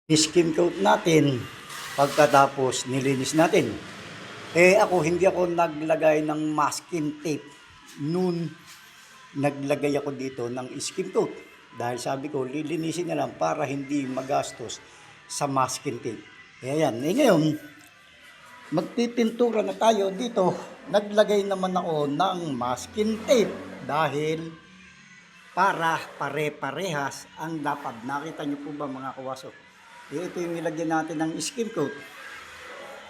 Skim coat natin pagkatapos nilinis natin. Ako, hindi ako naglagay ng masking tape. Noon, naglagay ako dito ng skim coat. Dahil sabi ko, lilinisin na lang para hindi magastos sa masking tape. Ayan. Ngayon, magpipintura na tayo dito. Naglagay naman ako ng masking tape dahil para pare-parehas ang lapad. Nakita niyo po ba mga kawaso? Ito yung nilagyan natin ng skim coat.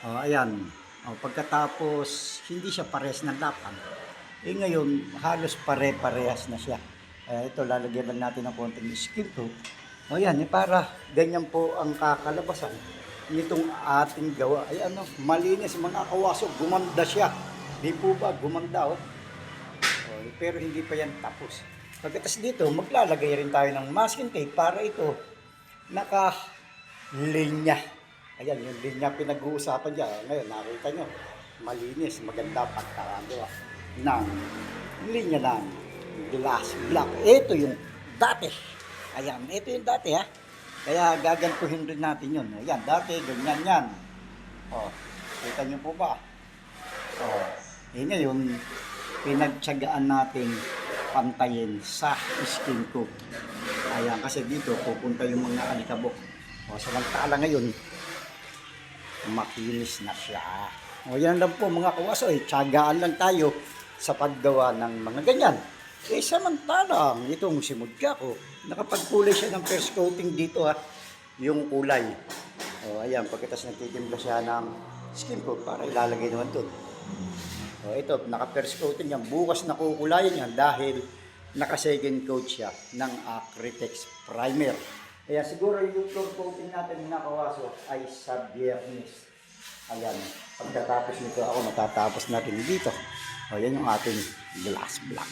Ayan. Pagkatapos, hindi siya pares ng lapad. Ngayon, halos pare-parehas na siya. Ito, lalagyan lang natin ng konting skim coat. Ayan, para ganyan po ang kakalabasan nitong ating gawa. Malinis mga kawaso, gumanda siya. Di po ba, gumanda pero hindi pa yan tapos. Pagkatapos dito, maglalagay rin tayo ng masking tape para ito naka-linya. Ayan, yung linya pinag-uusapan dyan. Ngayon, nakita nyo, malinis, maganda pagkakagawa ng linya ng glass block. Ito yung dati. Ayan, ito yung dati ha. Kaya gagantuhin rin natin yun. Ayan, dati, ganyan yan. Kita nyo po ba? Ngayon, pinagtsagaan natin pantayin sa skin coat. Ayan, kasi dito pupunta yung mga alikabok. Samantala ngayon, makinis na siya. Yan lang po mga kawaso, tsagaan lang tayo sa paggawa ng mga ganyan. Samantalang itong si Mudka ko, nakapagkulay siya ng first coating dito yung kulay. Ayan, pagkatapos nagtitimpla siya ng skin coat para ilalagay naman doon. Ito, naka-first coating yan. Bukas na kukulayan yan dahil naka-second coat siya ng Acrytex primer. Kaya siguro yung floor coating natin na kawaso ay sa Biyernes. Ayan, pagkatapos nito ako matatapos natin dito. Yan yung ating glass block.